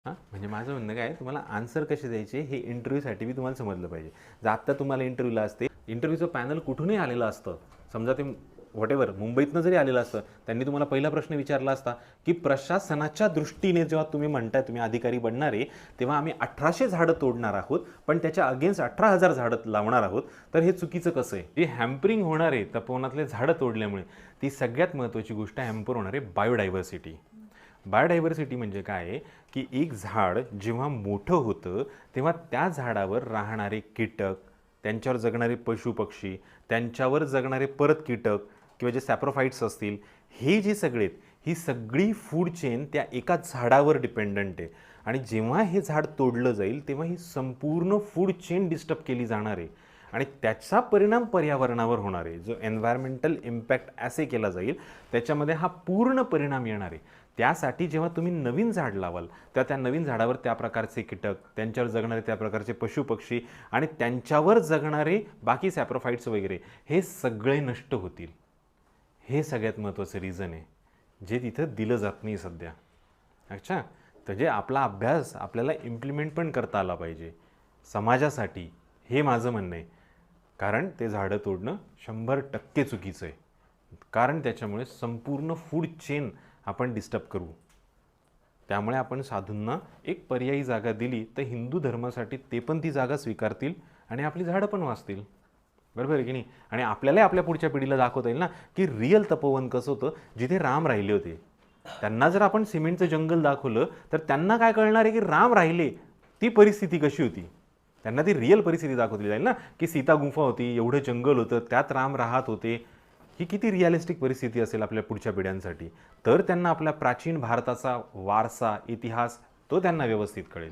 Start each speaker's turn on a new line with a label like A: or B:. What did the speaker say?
A: हां, म्हणजे माझं म्हणणं काय आहे, तुम्हाला आन्सर कसे द्यायचे हे इंटरव्ह्यूसाठी बी तुम्हाला समजलं पाहिजे. जर आत्ता तुम्हाला इंटरव्ह्यूला असते, इंटरव्ह्यूचं पॅनल कुठूनही आलेलं असतं. समजा ते व्हॉटेव्हर मुंबईतनं जरी आलेलं असतं, त्यांनी तुम्हाला पहिला प्रश्न विचारला असता, की प्रशासनाच्या दृष्टीने जेव्हा तुम्ही म्हणताय तुम्ही अधिकारी बनणार आहे, तेव्हा आम्ही 1800 झाडं तोडणार आहोत, पण त्याच्या अगेन्स्ट 18,000 झाडं लावणार आहोत. तर हे चुकीचं कसं आहे? जे हॅम्परिंग होणार आहे तपोवनातले झाडं तोडल्यामुळे, ती सगळ्यात महत्त्वाची गोष्ट हॅम्पर होणार आहे बायोडायव्हर्सिटी. बायोडायव्हर्सिटी म्हणजे काय आहे, की एक झाड जेव्हा मोठं होतं तेव्हा त्या झाडावर राहणारे कीटक, त्यांच्यावर जगणारे पशुपक्षी, त्यांच्यावर जगणारे परत कीटक किंवा जे सॅप्रोफाईट्स असतील, हे जे सगळे आहेत, ही सगळी फूड चेन त्या एका झाडावर डिपेंडंट आहे. आणि जेव्हा हे झाड तोडलं जाईल तेव्हा ही संपूर्ण फूड चेन डिस्टर्ब केली जाणार आहे आणि त्याचा परिणाम पर्यावरणावर होणार आहे. जो एन्व्हायरमेंटल इम्पॅक्ट असे केला जाईल त्याच्यामध्ये हा पूर्ण परिणाम येणार आहे. त्यासाठी जेव्हा तुम्ही नवीन झाड लावाल तर त्या नवीन झाडावर त्या प्रकारचे कीटक, त्यांच्यावर जगणारे त्या प्रकारचे पशुपक्षी आणि त्यांच्यावर जगणारे बाकी सॅप्रोफाईट्स वगैरे हे सगळे नष्ट होतील. हे सगळ्यात महत्त्वाचं रिझन आहे जे तिथं दिलं जात नाही सध्या. अच्छा, तर जे आपला अभ्यास आपल्याला इम्प्लिमेंट पण करता आला पाहिजे समाजासाठी, हे माझं म्हणणं आहे. कारण ते झाडं तोडणं 100% चुकीचं आहे. कारण त्याच्यामुळे संपूर्ण फूड चेन आपण डिस्टर्ब करू. त्यामुळे आपण साधूंना एक पर्यायी जागा दिली तर हिंदू धर्मासाठी ते पण ती जागा स्वीकारतील आणि आपली झाडं पण वाचतील. बरोबर आहे की नाही? आणि आपल्यालाही आपल्या पुढच्या पिढीला दाखवता येईल ना की रिअल तपोवन कसं होतं जिथे राम राहिले होते. त्यांना जर आपण सिमेंटचं जंगल दाखवलं तर त्यांना काय कळणार आहे की राम राहिले ती परिस्थिती कशी होती. त्यांना ती रिअल परिस्थिती दाखवली जाईल ना की सीता गुंफा होती, एवढं जंगल होतं, त्यात राम राहत होते. ही किती रिअलिस्टिक परिस्थिती असेल आपल्या पुढच्या पिढ्यांसाठी. तर त्यांना आपल्या प्राचीन भारताचा वारसा, इतिहास तो त्यांना व्यवस्थित कळेल.